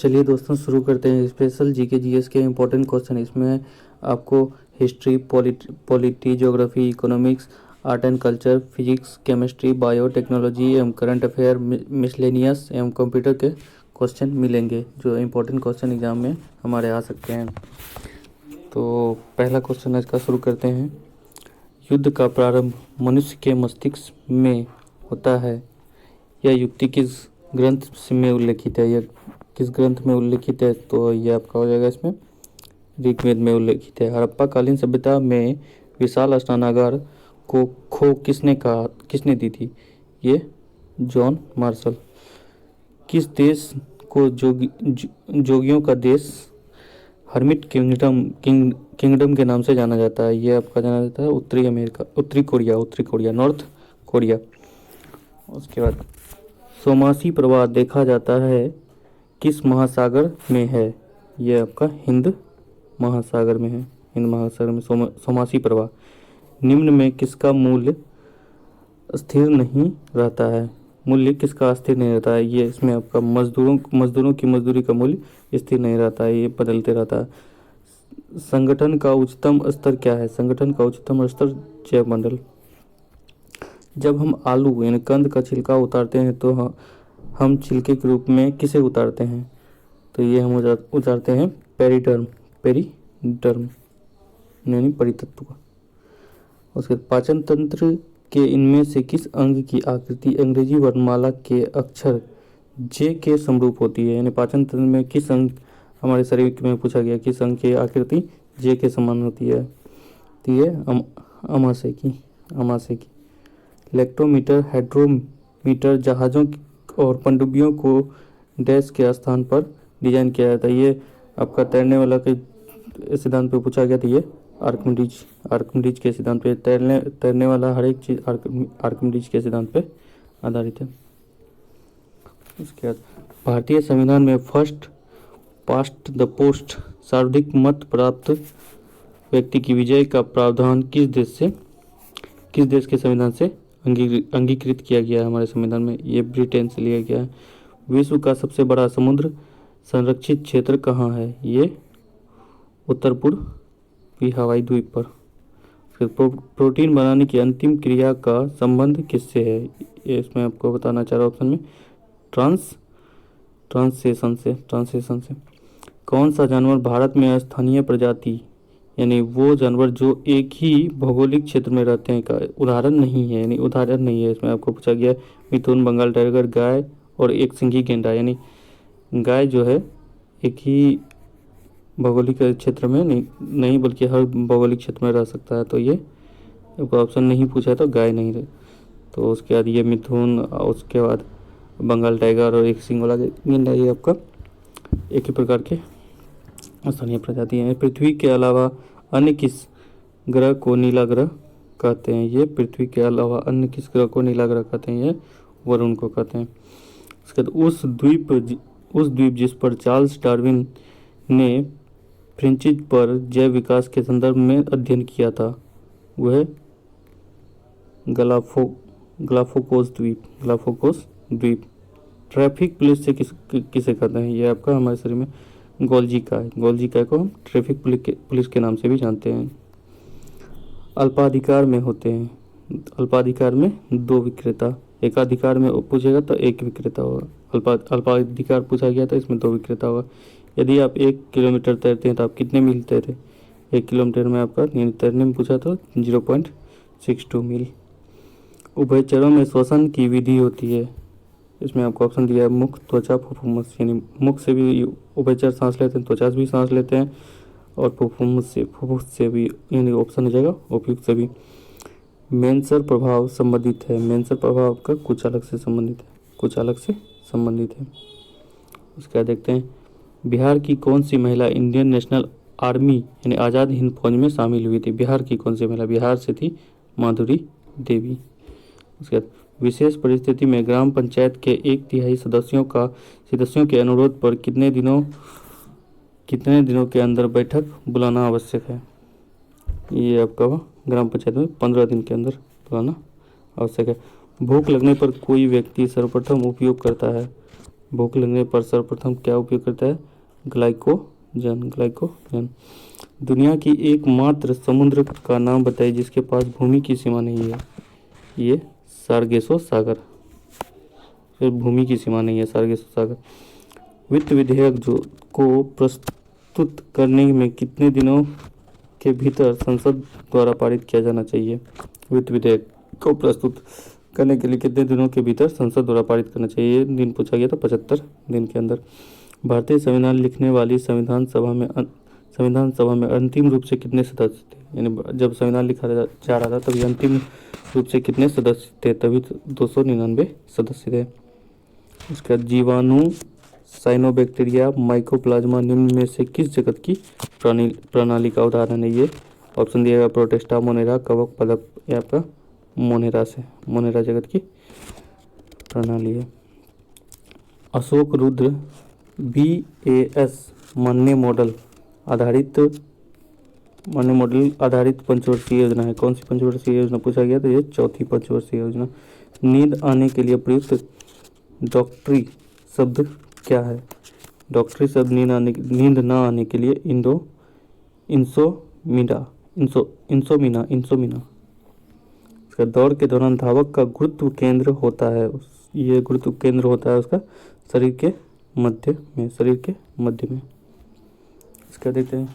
चलिए दोस्तों शुरू करते हैं स्पेशल जीके जीएस के इम्पोर्टेंट क्वेश्चन। इसमें आपको history, polity, geography, economics, art and culture, physics, chemistry, biotechnology एवं करंट अफेयर, मिसलेनियस एवं कंप्यूटर के क्वेश्चन मिलेंगे जो इम्पोर्टेंट क्वेश्चन एग्जाम में हमारे आ सकते हैं। तो पहला क्वेश्चन इसका शुरू करते हैं। युद्ध का प्रारंभ मनुष्य के मस्तिष्क में होता है, यह युक्ति किस ग्रंथ में उल्लेखित है? यह किस ग्रंथ में उल्लेखित है? तो ये आपका हो जाएगा इसमें ऋग्वेद में उल्लेखित है। हड़प्पा कालीन सभ्यता में विशाल स्नानागार को खो किसने दी थी? ये जॉन मार्शल। किस देश को जोगियों का देश, हर्मिट किंगडम के नाम से जाना जाता है? ये आपका जाना जाता है उत्तरी कोरिया, नॉर्थ कोरिया। उसके बाद सोमासी प्रवाह देखा जाता है किस महासागर में है? यह आपका हिंद महासागर में है। हिंद महासागर में सोमासी प्रवाह। निम्न में किसका मूल्य स्थिर नहीं रहता है? मूल्य किसका स्थिर नहीं रहता है? ये इसमें आपका मजदूरों की मजदूरी का मूल्य स्थिर नहीं रहता है, ये बदलते रहता है। संगठन का उच्चतम स्तर क्या है? संगठन का उच्चतम स्तर जैवमंडल। जब हम आलू यानी कंद का छिलका उतारते हैं तो हम छिलके के रूप में किसे उतारते हैं? तो ये हम उतारते हैं पेरिडर्म यानी परितत्व का। उसके पाचन तंत्र के इनमें से किस अंग की आकृति अंग्रेजी वर्णमाला के अक्षर जे के समरूप होती है? यानी पाचन तंत्र में किस अंग हमारे शरीर में पूछा गया किस अंग की आकृति जे के समान होती है? तो ये अमाशय की। इलेक्ट्रोमीटर, हाइड्रोमीटर जहाज़ों और पनडुब्बियों को डैश के स्थान पर डिजाइन किया जाता है। ये आपका तैरने वाला के सिद्धांत पे पूछा गया था। ये आर्किमिडीज के सिद्धांत पे तैरने वाला हर एक चीज़ आर्किमिडीज के सिद्धांत पे आधारित है। उसके बाद भारतीय संविधान में फर्स्ट पास्ट द पोस्ट सर्वाधिक मत प्राप्त व्यक्ति की विजय का प्रावधान किस देश के संविधान से अंगीकृत किया गया है? हमारे संविधान में ये ब्रिटेन से लिया गया है। विश्व का सबसे बड़ा समुद्र संरक्षित क्षेत्र कहाँ है? ये उत्तर पूर्वी हवाई द्वीप पर। फिर प्रोटीन बनाने की अंतिम क्रिया का संबंध किससे है? ये इसमें आपको बताना चाह रहा हूँ ऑप्शन में ट्रांसलेशन से। कौन सा जानवर भारत में स्थानीय प्रजाति यानी वो जानवर जो एक ही भौगोलिक क्षेत्र में रहते हैं का उदाहरण नहीं है? इसमें आपको पूछा गया मिथुन, बंगाल टाइगर, गाय और एक सिंगी गेंडा। यानी गाय जो है एक ही भौगोलिक क्षेत्र में नहीं बल्कि हर भौगोलिक क्षेत्र में रह सकता है। तो ये आपको ऑप्शन नहीं पूछा है तो गाय नहीं रहे। तो उसके बाद ये मिथुन, उसके बाद बंगाल टाइगर और एक सिंग वाला गेंडा, ये आपका एक ही प्रकार के स्थानीय प्रजाति हैं। पृथ्वी के अलावा अन्य किस ग्रह को नीला ग्रह कहते हैं? ये पृथ्वी के अलावा अन्य किस ग्रह को नीला ग्रह कहते हैं? ये वरुण को कहते हैं। उसके बाद उस द्वीप जिस पर चार्ल्स डार्विन ने फ्रेंचिज पर जैव विकास के संदर्भ में अध्ययन किया था वह गलापागोस द्वीप। ट्रैफिक पुलिस से किसे कहते हैं? ये आपका हमारे शरीर में गोल्जी का को हम ट्रैफिक पुलिस के नाम से भी जानते हैं। अल्पाधिकार में होते हैं। अल्पाधिकार में दो विक्रेता, एकाधिकार में पूछेगा तो एक विक्रेता होगा। अल्पाधिकार पूछा गया था, इसमें दो विक्रेता होगा। यदि आप 1 किलोमीटर तैरते हैं तो आप कितने मील तैरे? 1 किलोमीटर में आपका तैरने में पूछा तो 0.62 मील। उभयचरों में श्वसन की विधि होती है। इसमें आपको ऑप्शन दिया है मुख, त्वचा, फुफ्फुस। यानी मुख से भी उभयचर सांस लेते हैं, त्वचा से भी सांस लेते हैं और फुफ्फुस से भी, यानी ऑप्शन हो जाएगा उपयुक्त से भी। मेंसर प्रभाव संबंधित है। मेंसर प्रभाव का कुछ अलग से संबंधित है। उसके बाद देखते हैं बिहार की कौन सी महिला इंडियन नेशनल आर्मी यानी आज़ाद हिंद फौज में शामिल हुई थी? बिहार की कौन सी महिला? बिहार से थी माधुरी देवी। उसके बाद विशेष परिस्थिति में ग्राम पंचायत के 1/3 सदस्यों के अनुरोध पर कितने दिनों के अंदर बैठक बुलाना आवश्यक है? ये आपका ग्राम पंचायत में 15 दिन के अंदर बुलाना आवश्यक है। भूख लगने पर कोई व्यक्ति सर्वप्रथम उपयोग करता है भूख लगने पर सर्वप्रथम क्या उपयोग करता है? ग्लाइकोजन। दुनिया की एकमात्र समुद्र का नाम बताइए जिसके पास भूमि की सीमा नहीं है। ये सार्गेसो सागर। फिर भूमि की सीमा नहीं है, सार्गेसो सागर। वित्त विधेयक जो को प्रस्तुत करने में कितने दिनों के भीतर संसद द्वारा पारित किया जाना चाहिए? वित्त विधेयक को प्रस्तुत करने के लिए कितने दिनों के भीतर संसद द्वारा पारित करना चाहिए? दिन पूछा गया था, 75 दिन के अंदर। भारतीय संविधान लिखने वाली संविधान सभा में अंतिम रूप से कितने सदस्य थे? यानी जब संविधान लिखा जा रहा था तभी अंतिम रूप से कितने सदस्य थे? तभी 299 सदस्य थे। इसका जीवाणु, साइनोबैक्टीरिया, माइकोप्लाज्मा निम्न में से किस जगत की प्रणाली का उदाहरण है? ये ऑप्शन दिएगा प्रोटेस्टा, मोनेरा, कवक पदप या आपका मोनेरा जगत की प्रणाली है। अशोक रुद्र BAS मान्य मॉडल आधारित पंचवर्षीय योजना है। कौन सी पंचवर्षीय योजना पूछा गया? तो ये चौथी पंचवर्षीय योजना। नींद आने के लिए प्रयुक्त डॉक्टरी शब्द क्या है? डॉक्टरी शब्द नींद न आने के लिए इंसोमिना। इसका दौड़ के दौरान धावक का गुरुत्व केंद्र होता है, ये गुरुत्व केंद्र होता है उसका शरीर के मध्य में। इसका देखते हैं,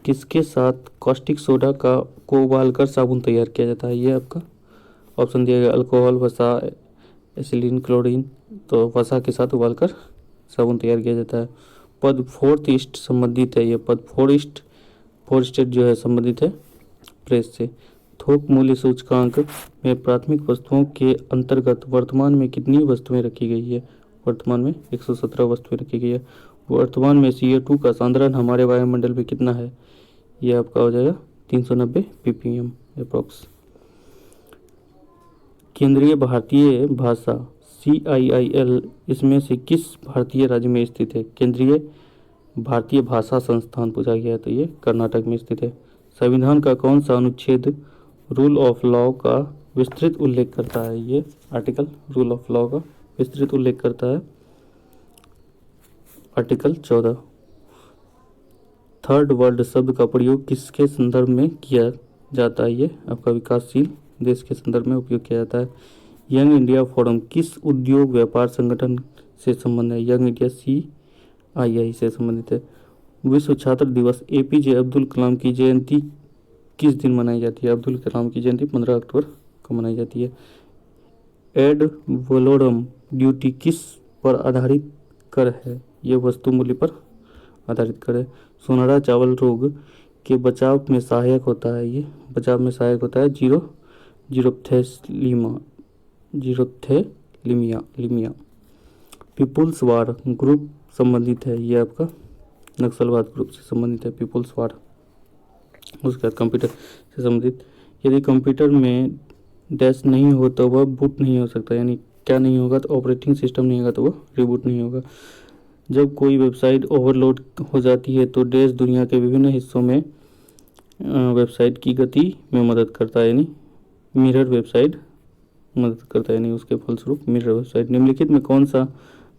किसके साथ कॉस्टिक सोडा को उबालकर साबुन तैयार किया जाता है? ये आपका ऑप्शन दिया गया अल्कोहल, वसा, एसिलिन, क्लोरीन। तो वसा के साथ उबालकर साबुन तैयार किया जाता है। पद फोर्थ ईस्ट संबंधित है, ये पद फोर स्टेट जो है संबंधित है प्रेस से। थोक मूल्य सूचकांक में प्राथमिक वस्तुओं के अंतर्गत वर्तमान में कितनी वस्तुएं रखी गई है? वर्तमान में 117 वस्तुएं रखी गई है। वर्तमान में CO2 का सांद्रण हमारे वायुमंडल में कितना है? यह आपका हो जाएगा 390 ppm अप्रॉक्स। केंद्रीय भारतीय भाषा CIIL इसमें से किस भारतीय राज्य में स्थित है? केंद्रीय भारतीय भाषा संस्थान पूछा गया है, तो ये कर्नाटक में स्थित है। संविधान का कौन सा अनुच्छेद रूल ऑफ लॉ का विस्तृत उल्लेख करता है? ये आर्टिकल रूल ऑफ लॉ का विस्तृत उल्लेख करता है, आर्टिकल 14। थर्ड वर्ल्ड शब्द का प्रयोग किसके संदर्भ में किया जाता है? ये आपका विकासशील देश के संदर्भ में उपयोग किया जाता है। यंग इंडिया फोरम किस उद्योग व्यापार संगठन से संबंध है? यंग इंडिया CII से संबंधित है। विश्व छात्र दिवस APJ अब्दुल कलाम की जयंती किस दिन मनाई जाती है? अब्दुल कलाम की जयंती 15 अक्टूबर को मनाई जाती है। एड वलोरम ड्यूटी किस पर आधारित कर है? ये वस्तु मूल्य पर आधारित कर है। सोनारा चावल रोग के बचाव में सहायक होता है, ये बचाव में सहायक होता है जीरोथेलिमिया। पीपुल्स वार ग्रुप संबंधित है, ये आपका नक्सलवाद ग्रुप से संबंधित है पीपुल्स वार। उसके बाद कंप्यूटर से संबंधित, यदि कंप्यूटर में डैश नहीं हो तो वह बूट नहीं हो सकता, यानी क्या नहीं होगा? तो ऑपरेटिंग सिस्टम नहीं होगा तो वो रिबूट नहीं होगा। जब कोई वेबसाइट ओवरलोड हो जाती है तो डैश दुनिया के विभिन्न हिस्सों में वेबसाइट की गति में मदद करता है, यानी मिरर वेबसाइट मदद करता है, यानी उसके फलस्वरूप मिरर वेबसाइट। निम्नलिखित में कौन सा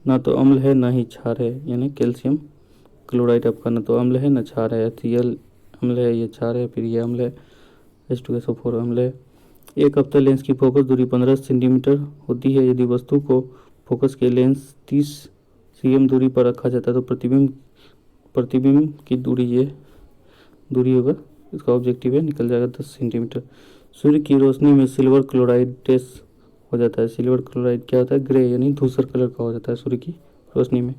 ना तो अम्ल है ना ही क्षार है? यानी कैल्शियम क्लोराइड आपका ना तो अम्ल है ना क्षार है। HCl अम्ल है, ये क्षार है, फिर ये अम्ल है, H2SO4 अम्ल है। एक अवतल लेंस की फोकस दूरी 15 सेंटीमीटर होती है। यदि वस्तु को फोकस के लेंस 30 cm दूरी पर रखा जाता है तो प्रतिबिंब की दूरी ये दूरी होगा, इसका ऑब्जेक्टिव है, निकल जाएगा 10 सेंटीमीटर। सूर्य की रोशनी में सिल्वर क्लोराइड टेस्ट हो जाता है। सिल्वर क्लोराइड क्या होता है? ग्रे, यानी धूसर कलर का हो जाता है सूर्य की रोशनी में।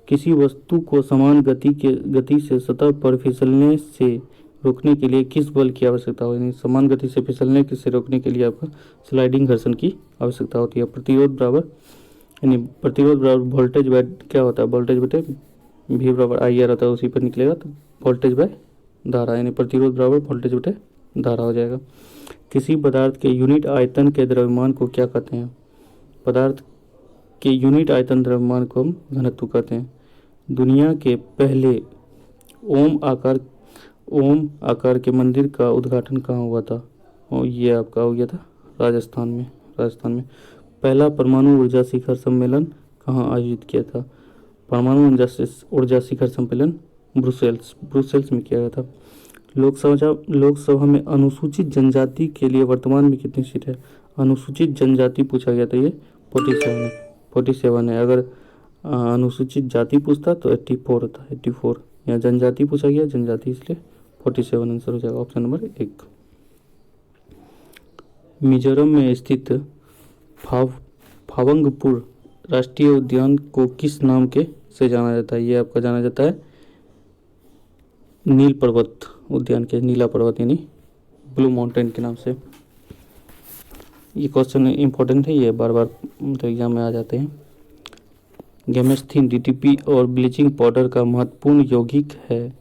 किसी वस्तु को समान गति से सतह पर फिसलने से रोकने के लिए किस बल की आवश्यकता हो? यानी समान गति से फिसलने से रोकने के लिए आपका स्लाइडिंग घर्षण की आवश्यकता होती है। प्रतिरोध बराबर वोल्टेज बाय क्या होता है? वोल्टेज बटे V बराबर IR होता है, उसी पर निकलेगा तो वोल्टेज बाय धारा, यानी प्रतिरोध बराबर वोल्टेज बटे धारा हो जाएगा। किसी पदार्थ के यूनिट आयतन के द्रव्यमान को क्या कहते हैं? पदार्थ के यूनिट आयतन द्रव्यमान को हम घनत्व कहते हैं। दुनिया के पहले ओम आकार के मंदिर का उद्घाटन कहाँ हुआ था? और ये आपका हो गया था राजस्थान में। पहला परमाणु ऊर्जा शिखर सम्मेलन कहाँ आयोजित किया था? परमाणु ऊर्जा शिखर सम्मेलन ब्रुसेल्स में किया गया था। लोकसभा में अनुसूचित जनजाति के लिए वर्तमान में कितनी सीट है? अनुसूचित जनजाति पूछा गया था, ये 47 है। अगर अनुसूचित जाति पूछता तो 84 होता, 84। यहाँ जनजाति पूछा गया, जनजाति, इसलिए 47 आंसर हो जाएगा, ऑप्शन नंबर 1। मिजोरम में स्थित फावंगपुर राष्ट्रीय उद्यान को किस नाम के से जाना जाता है? ये आपका जाना जाता है नील पर्वत उद्यान के, नीला पर्वत यानी ब्लू माउंटेन के नाम से। ये क्वेश्चन इंपॉर्टेंट है, ये बार बार तो एग्जाम में आ जाते हैं। गेमेस्थिन डीटीपी और ब्लीचिंग पाउडर का महत्वपूर्ण यौगिक है।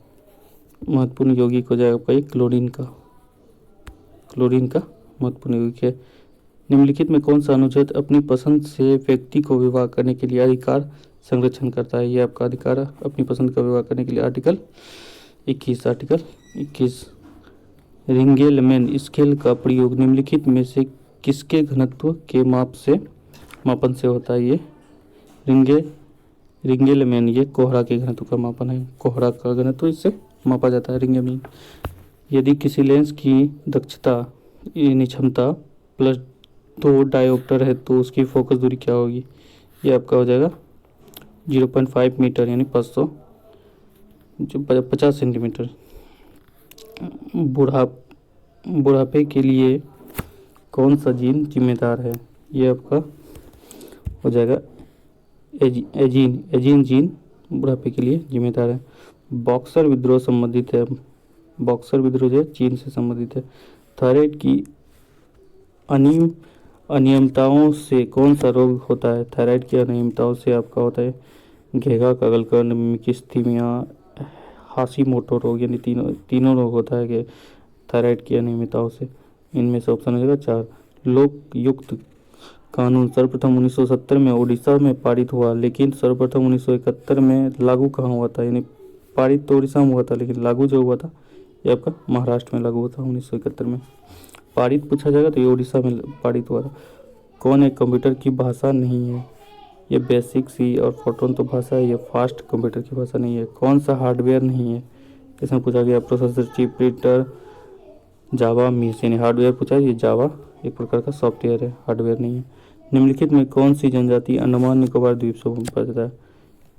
महत्वपूर्ण यौगिक हो जाएगा आपका क्लोरीन का महत्वपूर्ण यौगिक है। निम्नलिखित में कौन सा अनुच्छेद अपनी पसंद से व्यक्ति को विवाह करने के लिए अधिकार संरक्षण करता है? ये आपका अधिकार अपनी पसंद का विवाह करने के लिए आर्टिकल 21। रिंगेलमैन स्केल का प्रयोग निम्नलिखित में से किसके घनत्व के मापन से होता है? ये रिंगेलमैन ये कोहरा के घनत्व का मापन है। कोहरा का घनत्व इससे मापा जाता है, रिंगेलमैन। यदि किसी लेंस की दक्षता यानी क्षमता +2 डायोप्टर है तो उसकी फोकस दूरी क्या होगी? ये आपका हो जाएगा 0.5 मीटर यानी 50 सेंटीमीटर। बुढ़ापे के लिए कौन सा जीन जिम्मेदार है? ये आपका हो जाएगा एजीन जीन बुढ़ापे के लिए जिम्मेदार है। बॉक्सर विद्रोह संबंधित है, बॉक्सर विद्रोह जो चीन से संबंधित है। थायराइड की अनियमितताओं से कौन सा रोग होता है? थायराइड की अनियमितताओं से आपका होता है घेगा, कगलकर्ण, मिक्स्थीमिया, हाशीमोटो रोग, यानी तीनों रोग होता है कि थायराइड की अनियमितताओं से। इनमें से ऑप्शन हो जाएगा 4। लोकयुक्त कानून सर्वप्रथम 1970 में उड़ीसा में पारित हुआ, लेकिन सर्वप्रथम 1971 में लागू कहाँ हुआ था? यानी पारित तो उड़ीसा में हुआ था, लेकिन लागू जो हुआ था ये आपका महाराष्ट्र में लागू हुआ था 1971 में। पारित पूछा जाएगा तो ये उड़ीसा में पारित हुआ था। कौन एक कंप्यूटर की भाषा नहीं है? ये बेसिक सी और फोटोन तो भाषा है, ये फास्ट कंप्यूटर की भाषा नहीं है। कौन सा हार्डवेयर नहीं है? इसमें पूछा गया प्रोसेसर, चिप, प्रिंटर, जावा, मीस, यानी हार्डवेयर पूछा है, ये जावा एक प्रकार का सॉफ्टवेयर है, हार्डवेयर नहीं है। निम्नलिखित में कौन सी जनजाति अंडमान निकोबार द्वीप समूह में पाया जाता है?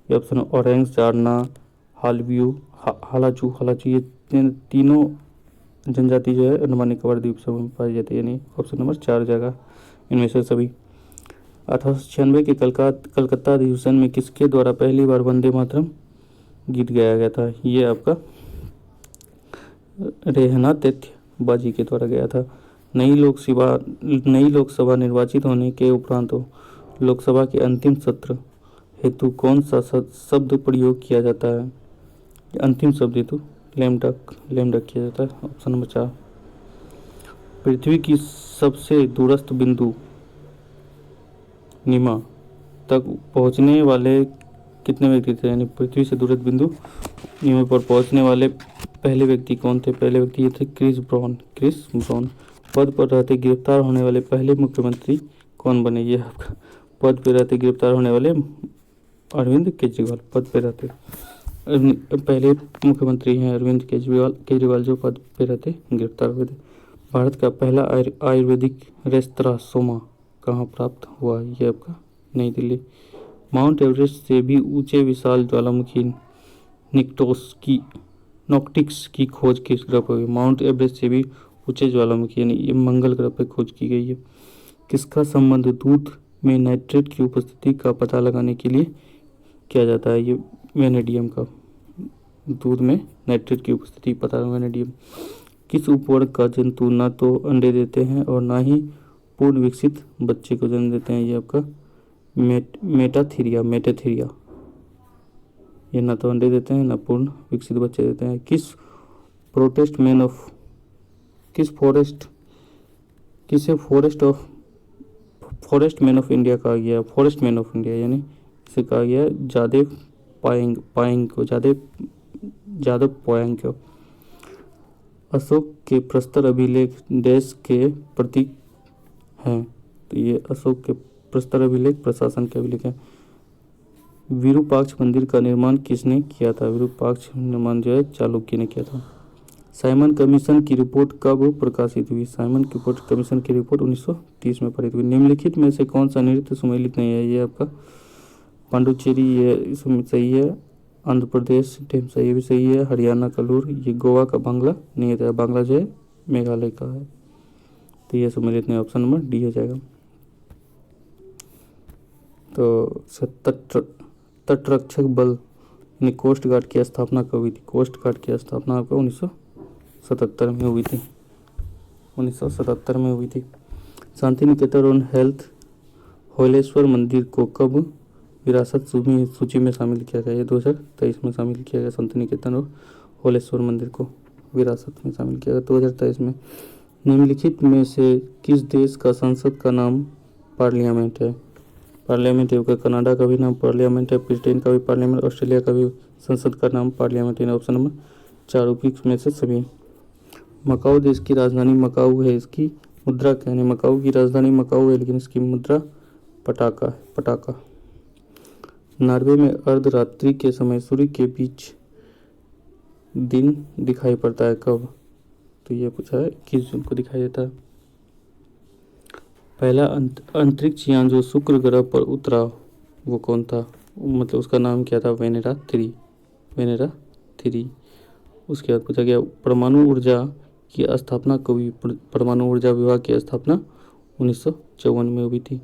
ये ऑप्शन ऑरेंज, जारना, हालाचू, ये तीनों जनजाति जो है अंडमान निकोबार द्वीप समूह में पाई जाती है, यानी ऑप्शन नंबर 4 जाएगा इनमें से सभी। 1896 के कलकत्ता अधिवेशन में किसके द्वारा पहली बार वंदे मातरम गीत गाया गया था? ये आपका रेहना बाजी के द्वारा गया था। नई लोकसभा निर्वाचित होने के उपरांत लोकसभा के अंतिम सत्र हेतु कौन सा शब्द प्रयोग किया जाता है? अंतिम शब्द हेतु लेमडक किया जाता है, ऑप्शन नंबर 4। पृथ्वी की सबसे दूरस्थ बिंदु नीमा तक पहुंचने वाले कितने व्यक्ति थे? यानी पृथ्वी से दूरस्थ बिंदु नीमा पर पहुंचने वाले पहले व्यक्ति कौन थे? पहले व्यक्ति ये थे क्रिस ब्राउन। पद पर रहते गिरफ्तार होने वाले पहले मुख्यमंत्री कौन बने? ये आपका पद पर रहते गिरफ्तार होने वाले अरविंद केजरीवाल। पद पर रहते पहले मुख्यमंत्री हैं अरविंद केजरीवाल जो पद पर रहते गिरफ्तार हुए थे। भारत का पहला आयुर्वेदिक रेस्तरां सोमा कहाँ प्राप्त हुआ? ये आपका नई दिल्ली। माउंट एवरेस्ट से भी ऊंचे विशाल ज्वालामुखी नॉक्टिक्स की खोज किस ग्रह पर हुई? माउंट एवरेस्ट से भी ऊंचे ज्वालामुखी यानी ये मंगल ग्रह पर खोज की गई है। किसका संबंध दूध में नाइट्रेट की उपस्थिति का पता लगाने के लिए किया जाता है? ये वेनेडियम का, दूध में नाइट्रेट की उपस्थिति पता लगाना, वेनेडियम। किस उपवर्ग का जंतु न तो अंडे देते हैं और ना ही पूर्ण विकसित बच्चे को जन्म देते हैं? ये आपका मेटाथीरिया, ये ना तो अंडे देते हैं ना पूर्ण विकसित बच्चे देते हैं। किसे फॉरेस्ट मैन ऑफ इंडिया कहा गया? फॉरेस्ट मैन ऑफ इंडिया यानी इसे कहा गया जादेव पायेंग को। अशोक के प्रस्तर अभिलेख देश के प्रतीक हैं, तो ये अशोक के प्रस्तर अभिलेख प्रशासन के अभिलेख है। विरूपाक्ष मंदिर का निर्माण किसने किया था? विरूपाक्ष निर्माण जो है चालुक्य ने किया था। साइमन कमीशन की रिपोर्ट कब प्रकाशित हुई? साइमन कमीशन की रिपोर्ट 1930 में पारित हुई। निम्नलिखित में से कौन सा नृत्य सुमेलित नहीं है? ये आपका पांडुचेरी, ये इसमें सही है। आंध्र प्रदेश ढेमसा, ये भी सही है। हरियाणा का लूर, ये गोवा का बांग्ला नहीं है। बांग्ला जो है मेघालय का है, तो ये सुमेलित नहीं, ऑप्शन नंबर डी हो जाएगा। तो तटरक्षक बल यानी कोस्ट गार्ड की स्थापना कब हुई थी? कोस्ट गार्ड की स्थापना आपको 1977 में हुई थी। 1977 में हुई थी। शांति निकेतन और हेल्थ होलेश्वर मंदिर को कब विरासत सूची में शामिल किया गया? ये 2023 में शामिल किया गया। शांति निकेतन और होलेश्वर मंदिर को विरासत में शामिल किया गया 2023 में। निम्नलिखित में से किस देश का संसद का नाम पार्लियामेंट है? पार्लियामेंट है, कनाडा का भी नाम पार्लियामेंट है, ब्रिटेन का भी पार्लियामेंट, ऑस्ट्रेलिया का भी संसद का नाम पार्लियामेंट है। ऑप्शन नंबर 4 उपयुक्त में से सभी। मकाऊ देश की राजधानी मकाऊ है, इसकी मुद्रा क्या है? मकाऊ की राजधानी मकाऊ है, लेकिन इसकी मुद्रा पटाका है, पटाका। नॉर्वे में अर्धरात्रि के समय सूर्य के बीच दिन दिखाई पड़ता है कब? तो ये पूछा है 21 जून को दिखाई देता है। पहला अंतरिक्ष यान जो शुक्र ग्रह पर उतरा वो कौन था? मतलब उसका नाम क्या था? Venera 3, Venera 3। उसके बाद पूछा गया परमाणु ऊर्जा की स्थापना कब हुई? परमाणु ऊर्जा विभाग की स्थापना 1954 में हुई थी।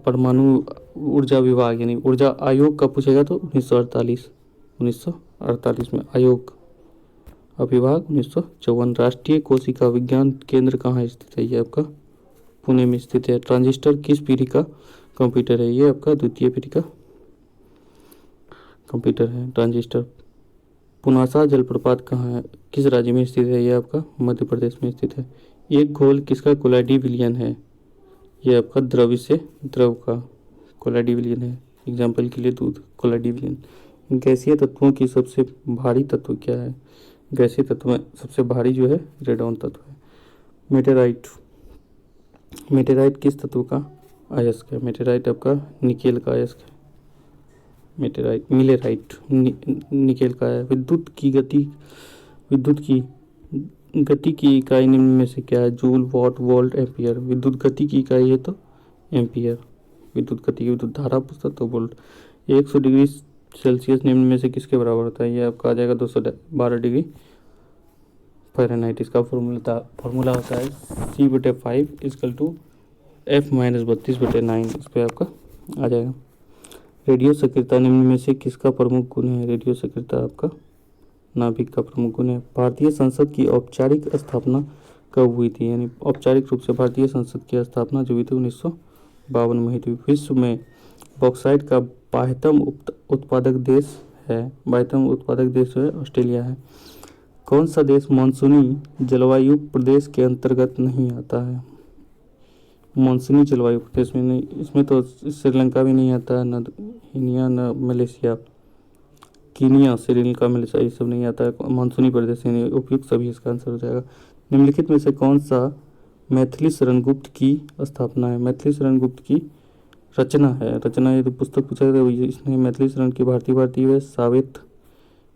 परमाणु ऊर्जा विभाग यानी ऊर्जा आयोग का पूछेगा तो 1948 में आयोग विभाग 1954। राष्ट्रीय कोशिका विज्ञान केंद्र कहाँ स्थित है? ये आपका पुणे में स्थित है। ट्रांजिस्टर किस पीढ़ी का कंप्यूटर है? ये आपका द्वितीय पीढ़ी का कंप्यूटर है ट्रांजिस्टर। पुनासा जलप्रपात कहाँ है? किस राज्य में स्थित है? ये आपका मध्य प्रदेश में स्थित है। एक घोल किसका कोलाडी विलयन है? ये आपका द्रव्य से द्रव का कोलाडी विलयन है। एग्जाम्पल के लिए दूध, कोलाडी विलयन। गैसीय तत्वों की सबसे भारी तत्व क्या है? गैसीय तत्व में सबसे भारी जो है रेडॉन तत्व है। मेटेराइट, मेटेराइट किस तत्व का अयस्क है? मेटेराइट आपका निकेल का अयस्क है। मेटेराइट, मिलेराइट निकेल का है। विद्युत की गति की इकाई निम्न में से क्या है? Joule, what, volt, ampere. विद्युत गति की इकाई है तो एम्पियर। विद्युत गति की विद्युत धारा पुस्तक तो वोल्ट। 100 डिग्री सेल्सियस निम्न में से किसके बराबर होता है? ये आपका आ जाएगा 212 डिग्री फ़ारेनहाइट। इसका फॉर्मूला होता है C/5 = F-32/9। इस पर आपका आ जाएगा। रेडियो सक्रियता निम्न में से किसका प्रमुख गुण है? रेडियो सक्रियता आपका नाभिक का प्रमुख गुण है। भारतीय संसद की औपचारिक स्थापना कब हुई थी? यानी औपचारिक रूप से भारतीय संसद की स्थापना जो हुई थी 1952 में हुई थी। विश्व में बॉक्साइट का बाह्यतम उत्पादक देश है। बाह्यतम उत्पादक देश जो है ऑस्ट्रेलिया है। कौन सा देश मानसूनी जलवायु प्रदेश के अंतर्गत नहीं आता है? मानसूनी जलवायु प्रदेश में नहीं, इसमें तो श्रीलंका भी नहीं आता है, न कीनिया न मलेशिया। कीनिया, श्रीलंका, मलेशिया ये सब नहीं आता है मानसूनी प्रदेश यानी उपयुक्त सभी इसका आंसर हो जाएगा। निम्नलिखित में से कौन सा मैथिली शरण गुप्त की स्थापना है? मैथिली शरण गुप्त की रचना है। रचना ये तो पुस्तक पूछा था, इसने मैथिली शरण की भारती है सावित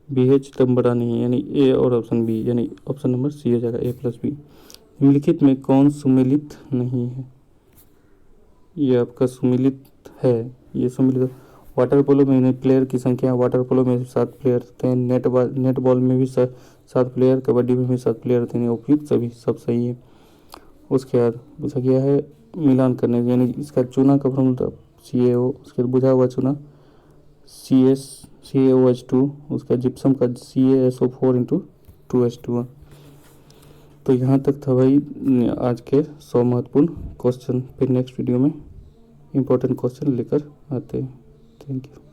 BH चिदम्बरा नहीं, यानी ए और ऑप्शन बी, यानी ऑप्शन नंबर सी हो जाएगा A+B। निम्नलिखित में कौन सुमेलित नहीं है? ये आपका सुमेलित है। ये सुमेलित वाटर पोलो में प्लेयर की संख्या, वाटर पोलो में 7 प्लेयर होते हैं। नेट बॉल में भी 7 प्लेयर, कबड्डी में भी 7 प्लेयर होते हैं। उपयुक्त सभी सब सही है। उसके बाद पूछा गया है मिलान करने, यानी इसका चूना का फॉर्मूला CaO, उसके बाद बुझा हुआ चूना CaOH2, उसका जिप्सम का CaSO4 × 2H2। तो यहाँ तक था भाई आज के 100 महत्वपूर्ण क्वेश्चन। फिर नेक्स्ट वीडियो में इम्पोर्टेंट क्वेश्चन लेकर आते हैं। Thank you.